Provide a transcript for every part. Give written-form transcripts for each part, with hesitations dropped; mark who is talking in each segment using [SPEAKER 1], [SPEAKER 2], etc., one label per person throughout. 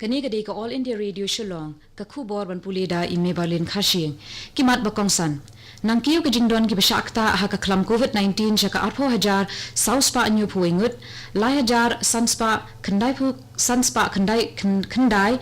[SPEAKER 1] Kani gadi ka All India Radio Shillong ka khubor ban pulida ime Berlin Khasi kimat bakongsan nang kiyo ka jingdon ki besakta ha ka klam COVID-19 jaka 8000 sauspa anyu puingut 1000 sanspa khandai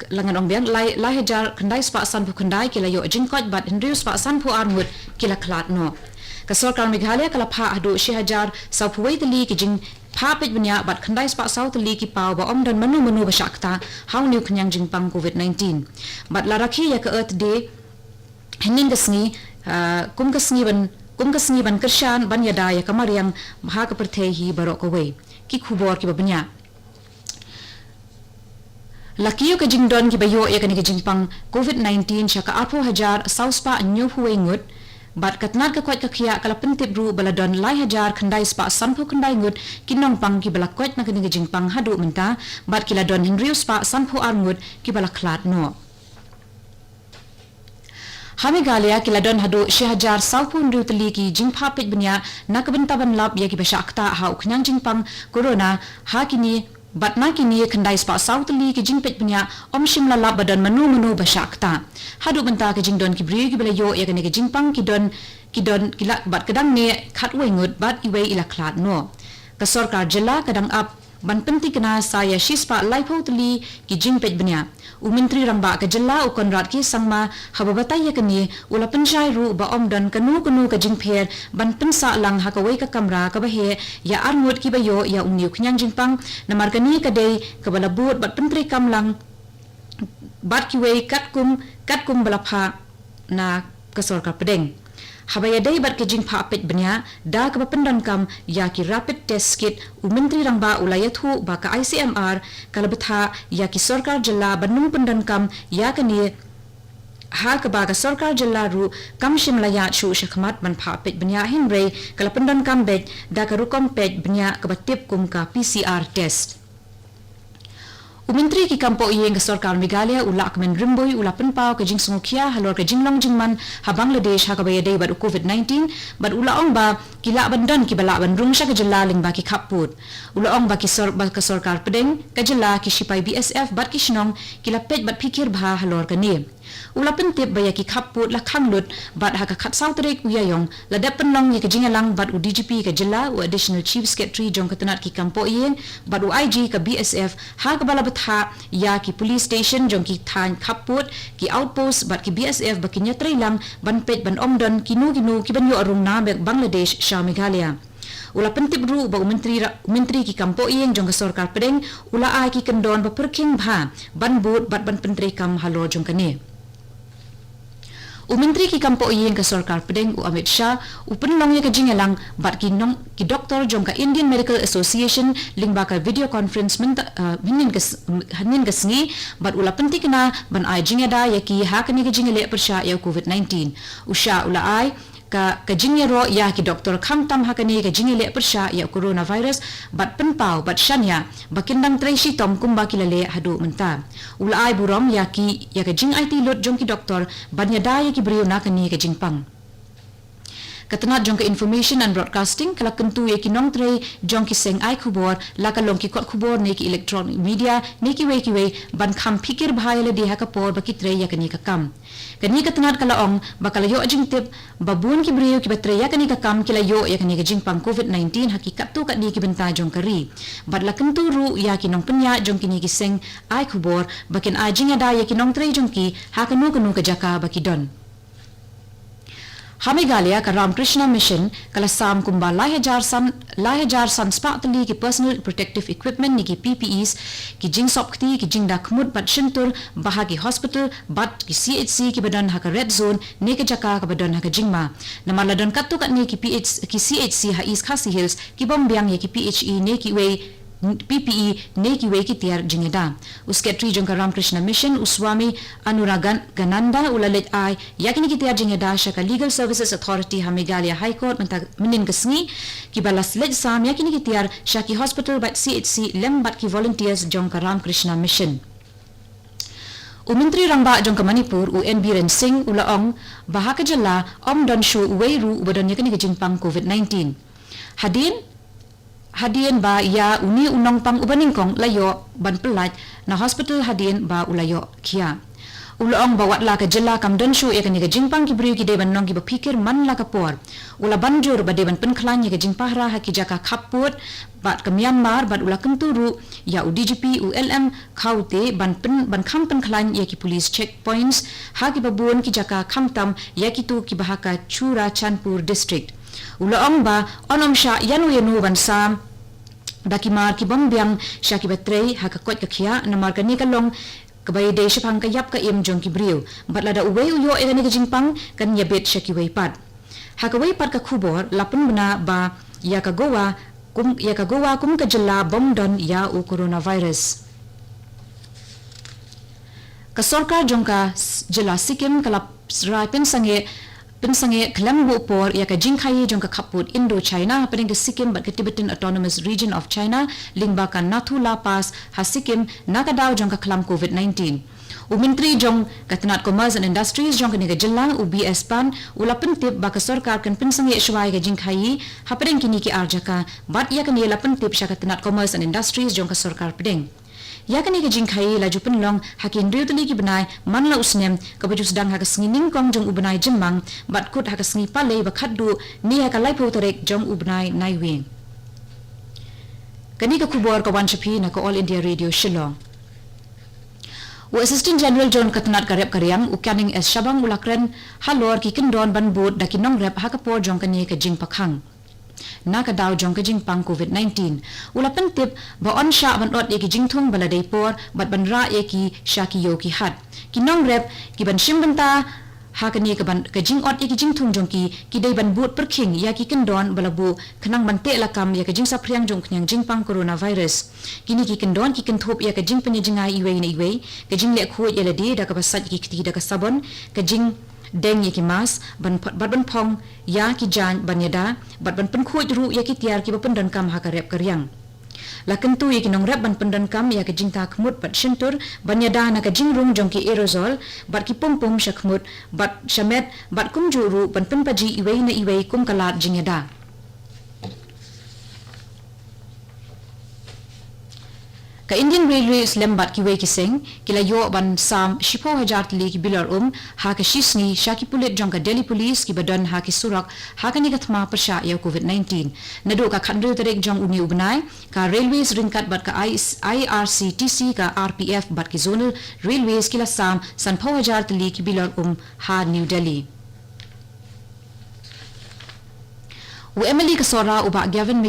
[SPEAKER 1] langan ong biang 1000 khandai spa sanpu khandai kila yo jingkot bat hendrius spa sanpu armut kila klat no ka Sarkar Meghalaya kala pha hadu 6000 saupuwei tali ki jing Papit banya bat khandai spa sau tali ki pau ba om dan manu basakta how new kenyang jingpang COVID-19 bat laraki ya ka earth day hening gasngi kum gasngi ban kershan ban yada ya kamariang ha ka perthehi barok away ki khubor ki babanya lakiyo ka jingdon ki bayo ya ka ni jingpang COVID-19 shaka 8000 sau spa new huwengut Bat katnat ka kwat ka khiya kala pentip ru baladon 1000 khandai spa sanpu khandai ngut kinong pang ki bala kwat na kini jingpang hadu menta bat kila don henriu spa sanpu arngut ki bala klat no Hamigalia kila don hadu 6000 saupu ndu teli ki jingpha pit benya nakabenta ban lab ya ki basakta ha uknyang jingpang corona ha kini Bat na kini khandai spa sautli ki jingpet punya om shimla la badan manu basakta hadu benta ke jingdon ki bri ki belayo ya kene ke jingpang ki don kila bat kadang ne khat wengut bat iwe ila klat no ka Sarkar jilla kadang up ban penti kena saya shispa laipo tli ki jingpet punya Menteri Ramba ke jilla ukon rat ki sangma hababatai ya kene ula penjai ru ba om dan kanu ka jingpher ban pensa lang hakawai ka kamra ka bahe ya arngut ki bayo ya uniu knyang jingpang namar kani ka dei ka balabut bat pentri kamlang bat ki wei katkum balapha na ka Sarkar pedeng Habaya day bat ke jingpha pet benya da ka pendan kam ya ki rapid test kit Menteri Ramba ulayathu ba ka ICMR kalabetha ya ki Sarkar jilla banung pendan kam ya kani ha ka ba ka Sarkar jilla ru kam shimlaya chu shakmat ban pha pet benya hinre kala pendan kam bet da ka rukom pet benya ka batip kum ka PCR test Menteri ki kampo ieng ke Sarkar Meghalaya ulak men rimboi ula penpau ke jing sungukia halor ke jinglong jingman ha Bangladesh ha kabaya day bad COVID-19 bad ula ong ba kila bandan ki bala ban rungsha ke jilla ling ba ki khaput ula ong ba ki Sarkar pedeng ke jilla ki sipai BSF bad ki Shillong kila pet bad pikir bha halor ke ni ula pentip baya ki khaput la khanglut bad ha ka khat sautrek uyayong la dep penlong ye ke jingalang bad DGP ke jilla u additional chief secretary jong ketenat ki kampo ieng bad IG ke BSF ha ka bala ha ya ki police station jong ki than khaput ki outpost bat ki BSF ba ki nyatrai lang ban pet ban omdon kinu ki banyo arung na Bangladesh sha Meghalaya ula pentip ru ba menteri ki kampo ieng jong ka Sarkar pedeng ula ai ki kendon ba perking bha ban but bat ban pentri kam halo jong kane Menteri ki kampo ieng ka Sarkar pedeng Amit Shah penlong ye ka jingalang bat ki doktor jong ka Indian Medical Association lingba ka video conference hanin gasngi bat ula penti kena ban ai jingada ye ki ha kani ka jingale persha ya COVID-19 usha ula ai ka jingero ya ki doktor khangtam hakani ka jingile persha ya coronavirus bat penpau bat shanya bakindang tracy tom kumba kilale hadu menta ula ai burom ya ka jing IT lot jong ki doktor banya dai ki brio na kani ka jingpang Katanat jong ka information and broadcasting kala kentu ye ki nong trei jong ki seng ai khubor la ka long ki kot khubor ne ki electronic media ne ki we ban kham fikir bhaile de ha ka por ba ki trei ya kani ka kam kani katanat kala ong bakala yo ajing tip babun ki brio ki batre ya kani ka kam kila yo ya kani ka jingpang COVID-19 hakikat tu ka di ki benta jong kari bad la kentu ru ya ki nong penya jong kini ki seng ai khubor bakin ai jing ada ya ki nong trei jong ki ha kanu ka jaka ba ki don Hamigalia ka Ramkrishna Mission kala sam kumba 1000 san spa tali ki personal protective equipment ni ki PPEs ki jing sopkti ki jing dakmut bat shintur bahagi hospital bat ki CHC ki badan ha ka red zone ne ke jaka ka badan ha ka jingma namala don kattu kat ni ki CHC ha East Khasi Hills ki bombyang ye ki PHE ne ki we PPE ne ki we ki tiar jingeda usketri jong ka Ramkrishna Mission uswami Anuragan Gananda ulalet ai yakini ki tiar jingeda shaka Legal Services Authority ha Meghalaya High Court menin kasngi ki balas lej sam yakini ki tiar shaki hospital bat CHC lembat ki volunteers jong ka Ramkrishna Mission Menteri Ramba jong ka Manipur UN Biren Singh ulaong bahaka jalla om don shu weiru ubadon yakini ki jingpang COVID-19 hadien ba ya uni unong pang ubaningkong layo ban pelaj na hospital hadien ba ulayo kia. Ulong bawat la ka jela kam denshu ya kani ka jingpang ki briu ki deban nong ki bapikir man la ka por. Ula banjur ba deban penklan ya ka jingpahra ha ki jaka kaput bat ke Myanmar bat ula kenturu ya UDGP ULM kaute ban kam penklan ya ki police checkpoints ha ki babun ki jaka kamtam ya ki tu ki bahaka Chura Chanpur district. Ulong ba onom sha yanu ban sam dakimar ki bombyang sha ki batrei ha ka kot ka khia namar ka ni ka long kabay day siya pang kayap ka im jong kibriw batlada uway uyo egani ka jingpang kan yabit siya kiway pad hakaway pad ka kubor lapun bana ba ya kagawa kum kajala bomdon ya u coronavirus ka sorkar jong ka jila Sikkim kalap rai Pensange kelambu por ya ka jingkai jong ka kaput Indo-China paling ke Sikkim bat ke Tibetan Autonomous Region of China lingba ka Nathu La Pass ha Sikkim nakadaw jong ka kelam COVID-19. Menteri jong ka Tenat Commerce and Industries jong ka ni ka jelang UBS pan ula pentip ba ka sorkar kan pensange shwai ka jingkai ha paling kini ki arjaka bat ya ka ni la pentip sya ka Tenat Commerce and Industries jong ka sorkar peding. Ya kani ka jingkai laju penlong hakin riu tali ki benai man la usnem ka baju sedang haka sengining kong jong ubenai jemang bat kut haka sengi palei bakaddu ni haka lai potarek jong ubenai naiwing. Kani ka kubor ka wanchapi na ka All India Radio Shillong. Assistant General John Katanat karep karyang ukyaning es Shabang ulakren halor ki kendon ban bot dakinong rep haka por jong kani ka jing pakhang. Nakadaw jong ka jingpang COVID-19. Ula pentip ba on sya ban ot ye ki jingthung baladay por bat ban ra ye ki sya ki yo ki hat. Kinong rep ki ban shimbanta ha kani ka ban ka jing ot ye ki jingthung jong ki day ban but perking ya ki kendon balabu kenang bante lakam ya ka jing sapriang jong knyang jingpang coronavirus. Kini ki kendon ki kenthop ya ka jing penjingai iwei na iwei ka jing le khu ye ladi da ka basat ki kti da ka sabon ka jing deng ye ki mas ban pong ya ki jan ban yada ban penkhoj ru ya ki tiar ki bapendan kam ha karep karyang lakan tu ye ki nong rep ban pendan kam ya ki jingta khmut bat shintur ban yada na ka jingrung jong ki aerosol bat ki pum shakhmut bat shamet bat kumju ru ban penpaji iwei na iwei kum kalat jing yada. Ka Indian Railways lembat ki wei ki sing kila yo ban sam shipo hajar tli ki bilar ha ka shisni shaki pulit jong ka Delhi Police ki badan ha ki surak ha ka ni gatma persya ya COVID-19 nado ka khandru tarek jong uni ubnai ka Railways ringkat bat ka IRCTC ka RPF bat ki zonal Railways kila sam sanpo hajar tli ki bilar ha New Delhi. Emily kasora uba Gavin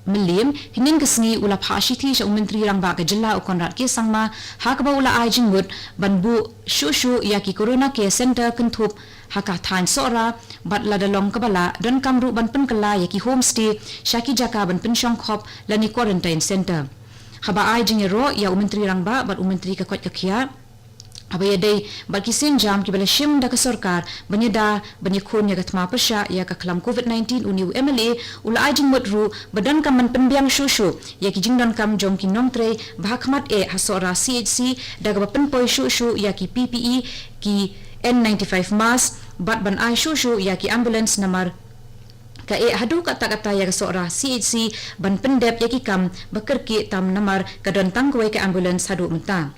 [SPEAKER 1] Milim hinin kesni ula phashiti sha menteri rangba ka jilla ukonrat ke sangma hakba ula ajingmut banbu shushu yaki corona care center kenthup haka than sora bat ladalong kabala don kamru ban penkala yaki homestay shaki jaka ban penshong khop lani quarantine center haba ajingero ya menteri rangba bat menteri ka kwat ka khia abaya day bakisin jam ki bala shim da ka sarkar banyada banyakon ya gatma pasha ya ka klam COVID-19 uni MLA ula ajing mudru badan kam man penbiang shushu ya ki jingdan kam jong ki nongtre bahakmat hasora CHC daga penpoi shushu ya ki PPE ki N95 mask bat ban ai shushu ya ki ambulance namar ka hadu kata-kata ya seorang CHC ban pendep ya ki kam bekerki tam namar kadon tangkoi ke ambulance hadu mentang.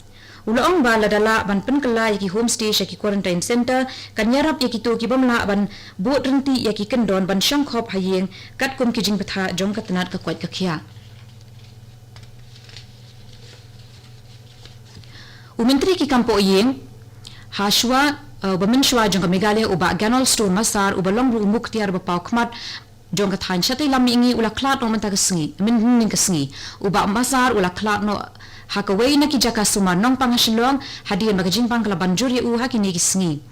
[SPEAKER 1] Ulaong ba ladala ban penkala yaki homestay yaki quarantine center kan yarap yaki tu ki bamla ban bot renti yaki kendon ban shangkhop hayeng kat kum ki jing patha jong katanat ka kwat ka khia. Menteri ki kampo yeng hashwa baminshwa jong ka Meghalaya uba ganol stone masar uba longru muktiar ba paukmat jong ka than chati lamingi ula klat no menta ka sngi min ka sngi uba masar ula klat no hakaway na ki jaka sumar nong pangashilong hadian magajing pang kalabanjur ya uha kini kisngi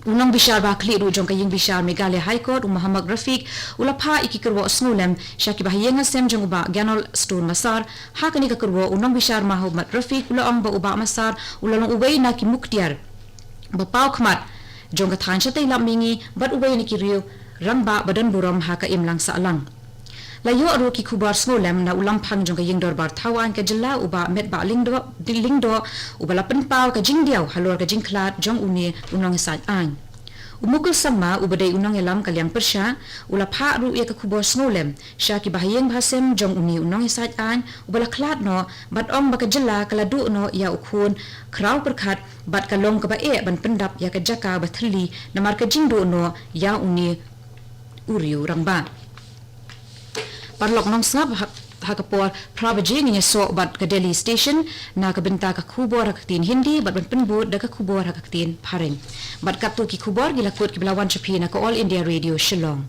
[SPEAKER 1] unang bishar ba kli ru jong kaying bishar Meghalaya High Court Muhammad Rafiq ulapha ikikerwo snulem shaki bahiyenga sem jong uba ganol stone masar hakani ka kerwo unang bishar Muhammad Rafiq ulaong ba uba masar ulalong uway na ki muktiar ba paukmat jong ka than chatay lamingi bat uway ni kiriyo ramba badan buram haka imlang sa alang layo aro ki kubar snolem na ulang phang jong ka yingdor bar thawan ka jilla uba met ba lingdo uba lapen paw ka jingdiaw halor ka jingklat jong uni unong sa an Umukul sama ubadai unang yalam kalyang persya ula pha ru ya ka khubor snolem sya ki bahayeng bahasem jong uni unang isat an ubala klat no bat ong baka jela kala du no ya ukhun kraw perkhat bat kalong ka ba e ban pendap ya ka jaka bathli namar ka jingdu no ya uni uriu rangba parlok nong snap hakapor prabaji nginya so bat ka Delhi station na ka benta ka khubor haktin hindi bat ban penbut da ka khubor haktin pharing bat katu ki khubor gilakut ki belawan chapi na ka All India Radio Shillong.